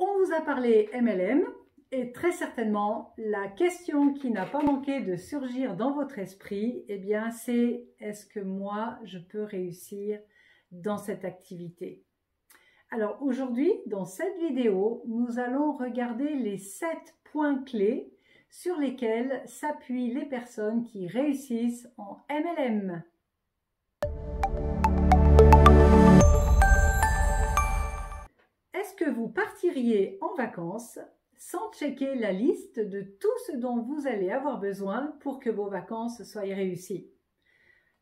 On vous a parlé MLM et très certainement la question qui n'a pas manqué de surgir dans votre esprit, eh bien c'est est-ce que moi je peux réussir dans cette activité? Alors aujourd'hui, dans cette vidéo, nous allons regarder les 7 points clés sur lesquels s'appuient les personnes qui réussissent en MLM. Est-ce que vous partiriez en vacances sans checker la liste de tout ce dont vous allez avoir besoin pour que vos vacances soient réussies?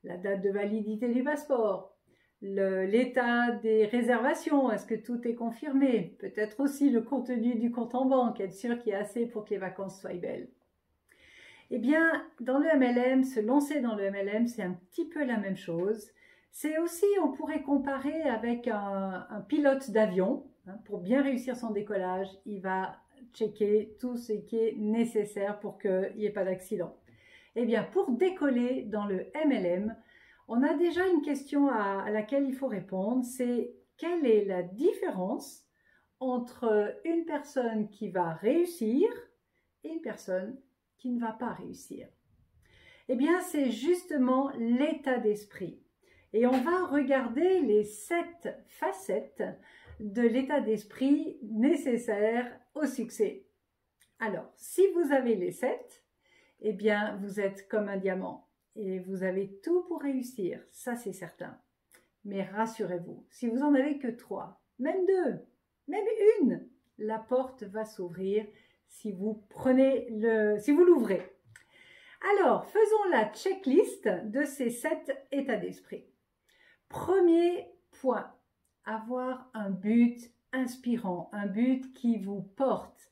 La date de validité du passeport, l'état des réservations, est-ce que tout est confirmé? Peut-être aussi le contenu du compte en banque, être sûr qu'il y a assez pour que les vacances soient belles. Eh bien, dans le MLM, se lancer dans le MLM, c'est un petit peu la même chose. C'est aussi, on pourrait comparer avec un pilote d'avion. Pour bien réussir son décollage, il va checker tout ce qui est nécessaire pour qu'il n'y ait pas d'accident. Eh bien, pour décoller dans le MLM, on a déjà une question à laquelle il faut répondre, c'est quelle est la différence entre une personne qui va réussir et une personne qui ne va pas réussir? Eh bien, c'est justement l'état d'esprit. Et on va regarder les 7 facettes de l'état d'esprit nécessaire au succès. Alors, si vous avez les 7, eh bien, vous êtes comme un diamant et vous avez tout pour réussir, ça c'est certain. Mais rassurez-vous, si vous n'en avez que 3, même 2, même une, la porte va s'ouvrir si vous l'ouvrez. Alors, faisons la checklist de ces 7 états d'esprit. Premier point, avoir un but inspirant, un but qui vous porte.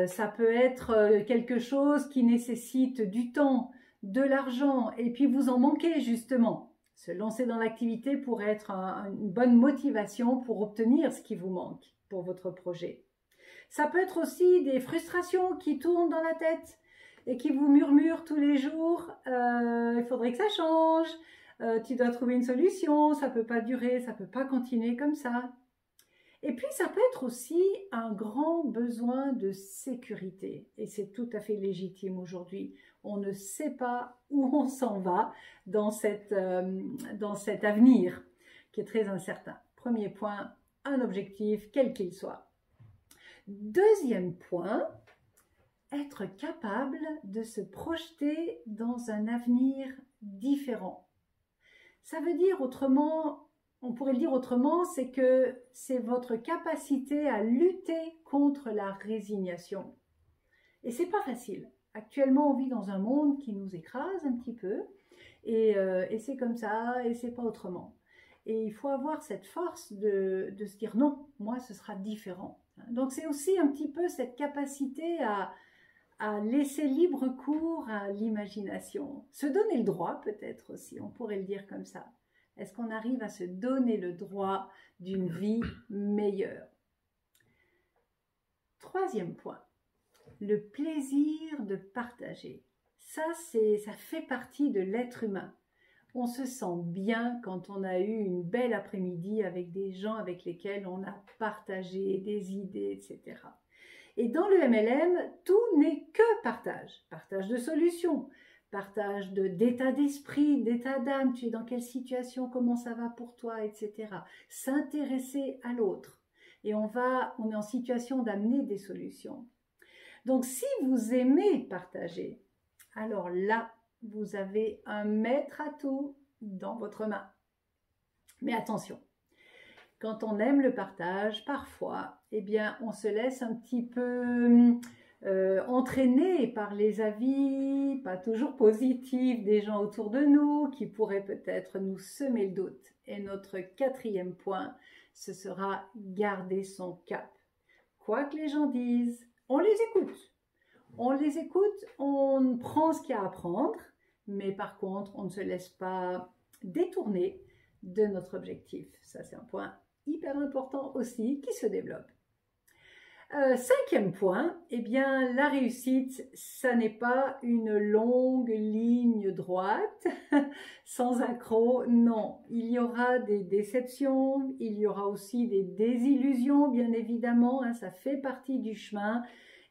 Ça peut être quelque chose qui nécessite du temps, de l'argent, et puis vous en manquez justement. Se lancer dans l'activité pourrait être une bonne motivation pour obtenir ce qui vous manque pour votre projet. Ça peut être aussi des frustrations qui tournent dans la tête et qui vous murmurent tous les jours, il faudrait que ça change, tu dois trouver une solution, ça ne peut pas durer, ça ne peut pas continuer comme ça. Et puis, ça peut être aussi un grand besoin de sécurité. Et c'est tout à fait légitime aujourd'hui. On ne sait pas où on s'en va dans cet avenir qui est très incertain. Premier point, un objectif, quel qu'il soit. Deuxième point, être capable de se projeter dans un avenir différent. Ça veut dire autrement... On pourrait le dire autrement, c'est que c'est votre capacité à lutter contre la résignation. Et c'est pas facile. Actuellement, on vit dans un monde qui nous écrase un petit peu, et c'est comme ça, et c'est pas autrement. Et il faut avoir cette force de se dire non, moi ce sera différent. Donc c'est aussi un petit peu cette capacité à laisser libre cours à l'imagination. Se donner le droit peut-être aussi, on pourrait le dire comme ça. Est-ce qu'on arrive à se donner le droit d'une vie meilleure? Troisième point, le plaisir de partager. Ça fait partie de l'être humain. On se sent bien quand on a eu une belle après-midi avec des gens avec lesquels on a partagé des idées, etc. Et dans le MLM, tout n'est que partage. Partage de solutions. Partage d'état d'esprit, d'état d'âme, tu es dans quelle situation, comment ça va pour toi, etc. S'intéresser à l'autre. Et on est en situation d'amener des solutions. Donc si vous aimez partager, alors là, vous avez un maître à tout dans votre main. Mais attention, quand on aime le partage, parfois, eh bien, on se laisse un petit peu... entraînés par les avis pas toujours positifs des gens autour de nous qui pourraient peut-être nous semer le doute. Et notre quatrième point, ce sera garder son cap. Quoi que les gens disent, on les écoute. On les écoute, on prend ce qu'il y a à prendre, mais par contre, on ne se laisse pas détourner de notre objectif. Ça, c'est un point hyper important aussi qui se développe. Cinquième point, eh bien, la réussite, ça n'est pas une longue ligne droite sans accroc. Non, il y aura des déceptions, il y aura aussi des désillusions, bien évidemment, hein, ça fait partie du chemin.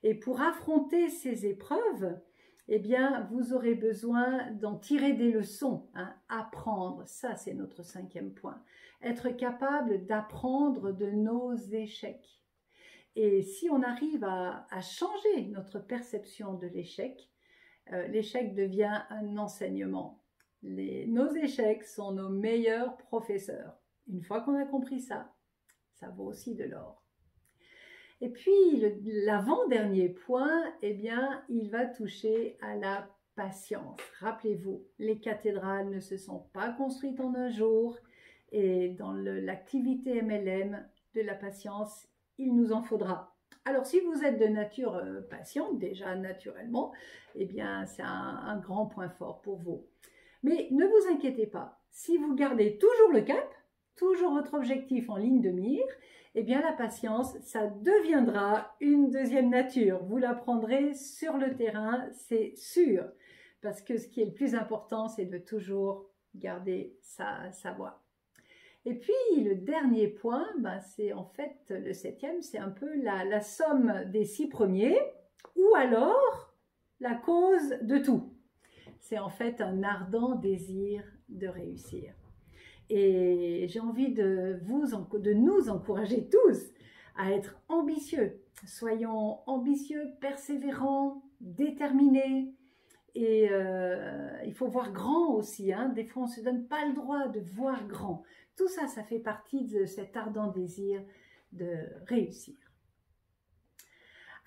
Et pour affronter ces épreuves, eh bien, vous aurez besoin d'en tirer des leçons, hein, apprendre. Ça, c'est notre cinquième point. Être capable d'apprendre de nos échecs. Et si on arrive à changer notre perception de l'échec, l'échec devient un enseignement. Nos échecs sont nos meilleurs professeurs. Une fois qu'on a compris ça, ça vaut aussi de l'or. Et puis, l'avant-dernier point, eh bien, il va toucher à la patience. Rappelez-vous, les cathédrales ne se sont pas construites en un jour. Et dans l'activité MLM de la patience, il nous en faudra. Alors, si vous êtes de nature patiente, déjà naturellement, eh bien, c'est un grand point fort pour vous. Mais ne vous inquiétez pas, si vous gardez toujours le cap, toujours votre objectif en ligne de mire, eh bien, la patience, ça deviendra une deuxième nature. Vous l'apprendrez sur le terrain, c'est sûr. Parce que ce qui est le plus important, c'est de toujours garder sa voie. Et puis, le dernier point, ben, c'est en fait le septième, c'est un peu la somme des 6 premiers, ou alors la cause de tout. C'est en fait un ardent désir de réussir. Et j'ai envie de nous encourager tous à être ambitieux. Soyons ambitieux, persévérants, déterminés. Et il faut voir grand aussi, hein. Des fois on ne se donne pas le droit de voir grand. Tout ça, ça fait partie de cet ardent désir de réussir.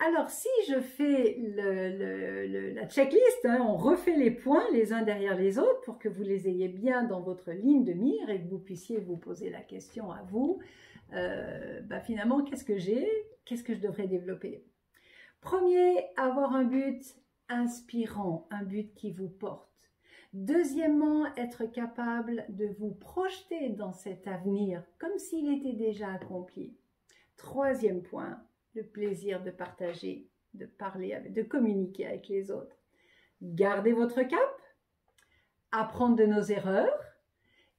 Alors si je fais la checklist, hein, on refait les points les uns derrière les autres pour que vous les ayez bien dans votre ligne de mire et que vous puissiez vous poser la question à vous. Finalement, qu'est-ce que j'ai? Qu'est-ce que je devrais développer? Premier, avoir un but inspirant, un but qui vous porte. Deuxièmement, être capable de vous projeter dans cet avenir comme s'il était déjà accompli. Troisième point, le plaisir de partager, de parler, de communiquer avec les autres. Gardez votre cap, apprendre de nos erreurs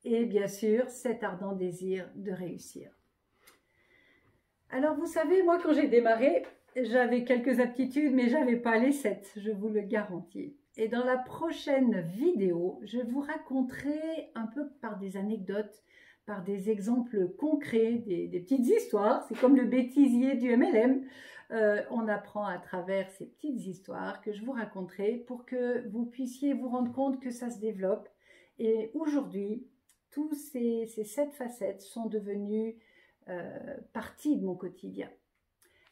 et bien sûr cet ardent désir de réussir. Alors vous savez, moi quand j'ai démarré, j'avais quelques aptitudes, mais j'avais pas les 7, je vous le garantis. Et dans la prochaine vidéo, je vous raconterai un peu par des anecdotes, par des exemples concrets, des petites histoires. C'est comme le bêtisier du MLM. On apprend à travers ces petites histoires que je vous raconterai pour que vous puissiez vous rendre compte que ça se développe. Et aujourd'hui, tous ces 7 facettes sont devenues partie de mon quotidien.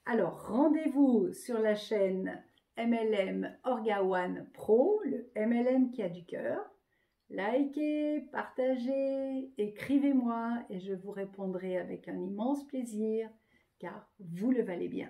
Alors, rendez-vous sur la chaîne MLM Orga One Pro, le MLM qui a du cœur. Likez, partagez, écrivez-moi et je vous répondrai avec un immense plaisir car vous le valez bien.